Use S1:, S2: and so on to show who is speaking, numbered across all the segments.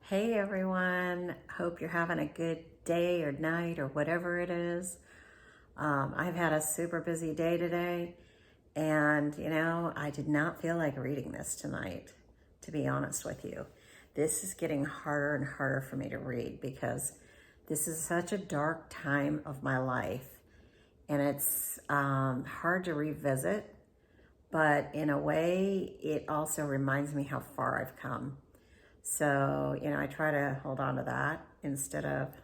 S1: Hey everyone, hope you're having a good day or night or whatever it is. I've had a super busy day today, and I did not feel like reading this tonight, to be honest with you. This is getting harder and harder for me to read because this is such a dark time of my life, and it's hard to revisit, but in a way, it also reminds me how far I've come. So, I try to hold on to that instead of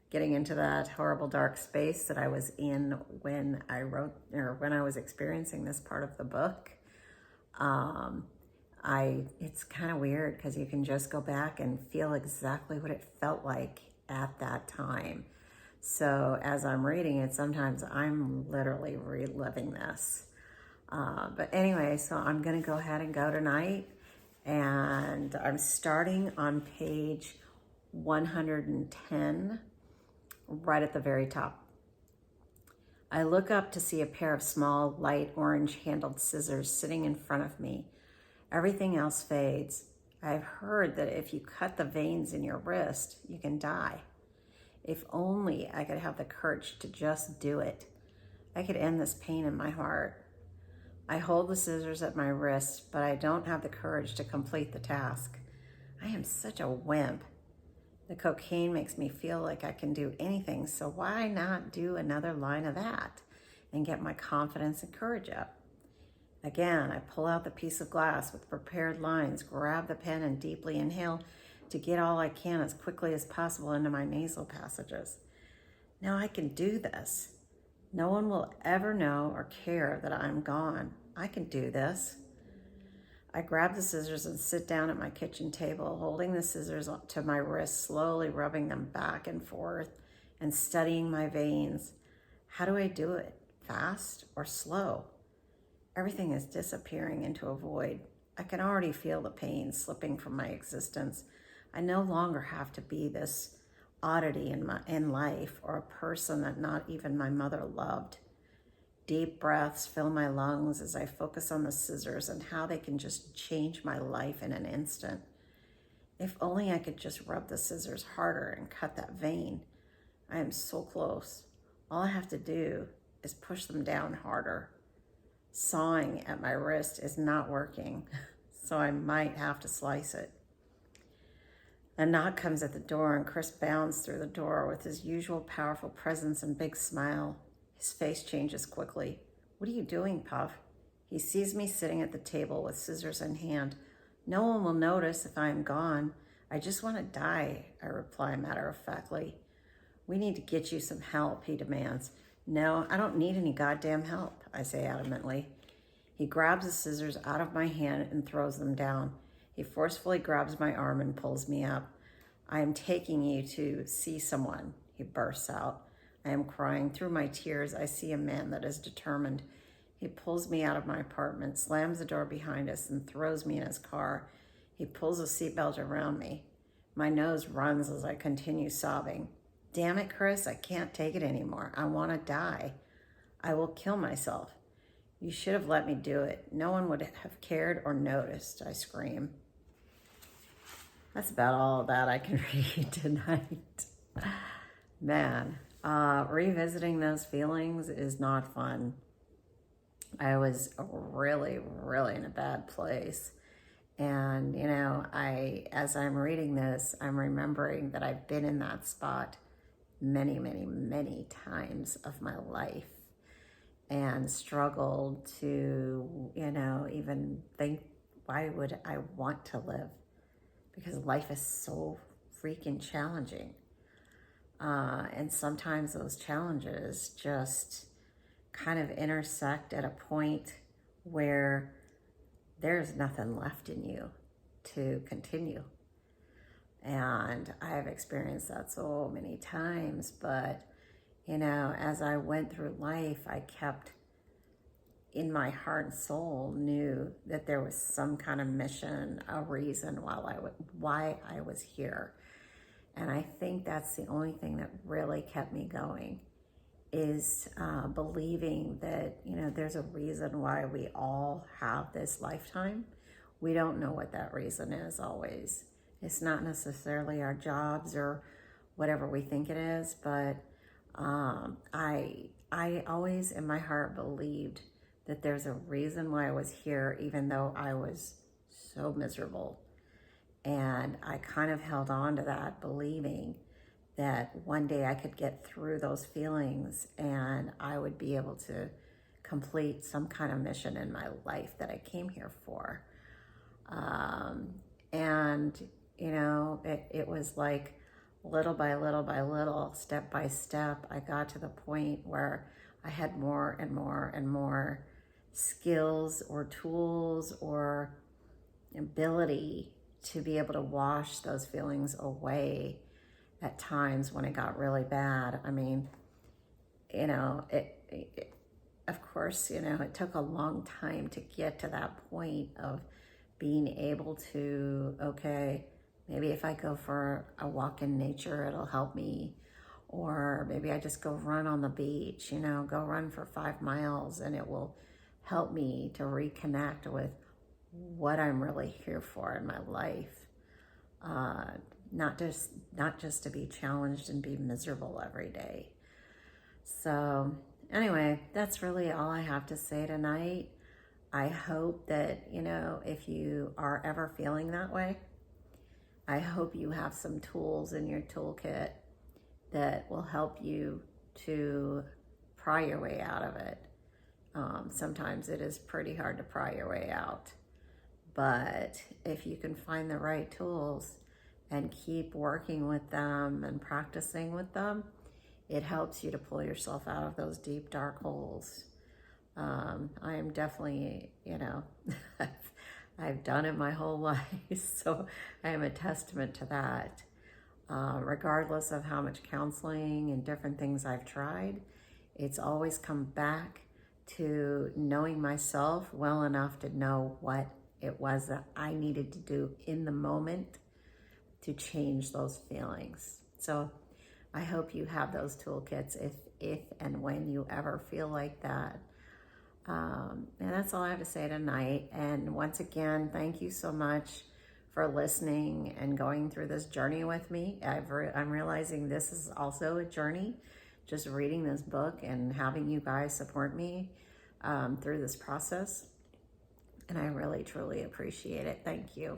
S1: getting into that horrible dark space that I was in when I wrote or when I was experiencing this part of the book. It's kind of weird because you can just go back and feel exactly what it felt like at that time. So as I'm reading it, sometimes I'm literally reliving this. But anyway, so I'm going to go ahead and go tonight. And I'm starting on page 110, right at the very top. I look up to see a pair of small, light orange-handled scissors sitting in front of me. Everything else fades. I've heard that if you cut the veins in your wrist, you can die. If only I could have the courage to just do it. I could end this pain in my heart. I hold the scissors at my wrist, but I don't have the courage to complete the task. I am such a wimp. The cocaine makes me feel like I can do anything, so why not do another line of that and get my confidence and courage up? Again, I pull out the piece of glass with prepared lines, grab the pen, and deeply inhale to get all I can as quickly as possible into my nasal passages. Now I can do this. No one will ever know or care that I'm gone. I can do this. I grab the scissors and sit down at my kitchen table, holding the scissors to my wrist, slowly rubbing them back and forth and studying my veins. How do I do it? Fast or slow? Everything is disappearing into a void. I can already feel the pain slipping from my existence. I no longer have to be this oddity in life or a person that not even my mother loved. Deep breaths fill my lungs as I focus on the scissors and how they can just change my life in an instant. If only I could just rub the scissors harder and cut that vein. I am so close. All I have to do is push them down harder. Sawing at my wrist is not working, so I might have to slice it. A knock comes at the door, and Chris bounds through the door with his usual powerful presence and big smile. His face changes quickly. What are you doing, Puff? He sees me sitting at the table with scissors in hand. No one will notice if I am gone. I just want to die, I reply matter-of-factly. We need to get you some help, he demands. No, I don't need any goddamn help, I say adamantly. He grabs the scissors out of my hand and throws them down. He forcefully grabs my arm and pulls me up. I am taking you to see someone, he bursts out. I am crying. Through my tears, I see a man that is determined. He pulls me out of my apartment, slams the door behind us, and throws me in his car. He pulls a seatbelt around me. My nose runs as I continue sobbing. Damn it, Chris, I can't take it anymore. I want to die. I will kill myself. You should have let me do it. No one would have cared or noticed, I scream. That's about all that I can read tonight. Man, revisiting those feelings is not fun. I was really, really in a bad place. And, as I'm reading this, I'm remembering that I've been in that spot many, many, many times of my life and struggled to, even think, why would I want to live? Because life is so freaking challenging. And sometimes those challenges just kind of intersect at a point where there's nothing left in you to continue. And I've experienced that so many times, but, as I went through life, I kept in my heart and soul knew that there was some kind of mission, a reason why I was here. And I think that's the only thing that really kept me going is believing that, there's a reason why we all have this lifetime. We don't know what that reason is always. It's not necessarily our jobs or whatever we think it is, but I always in my heart believed that there's a reason why I was here, even though I was so miserable. And I kind of held on to that, believing that one day I could get through those feelings and I would be able to complete some kind of mission in my life that I came here for. And, you know, it was like little by little by little, step by step, I got to the point where I had more and more and more skills or tools or ability to be able to wash those feelings away at times when it got really bad. I mean, you know, of course, you know, it took a long time to get to that point of being able to, okay, maybe if I go for a walk in nature, it'll help me. Or maybe I just go run on the beach, you know, go run for 5 miles and it will help me to reconnect with what I'm really here for in my life. Not just to be challenged and be miserable every day. So anyway, that's really all I have to say tonight. I hope that, you know, if you are ever feeling that way, I hope you have some tools in your toolkit that will help you to pry your way out of it. Sometimes it is pretty hard to pry your way out. But if you can find the right tools and keep working with them and practicing with them, it helps you to pull yourself out of those deep, dark holes. I am definitely, you know, I've done it my whole life, so I am a testament to that. Regardless of how much counseling and different things I've tried, it's always come back to knowing myself well enough to know what it was that I needed to do in the moment to change those feelings. So I hope you have those toolkits if and when you ever feel like that. And that's all I have to say tonight. And once again, thank you so much for listening and going through this journey with me. I'm realizing this is also a journey, just reading this book and having you guys support me through this process. And I really, truly appreciate it. Thank you.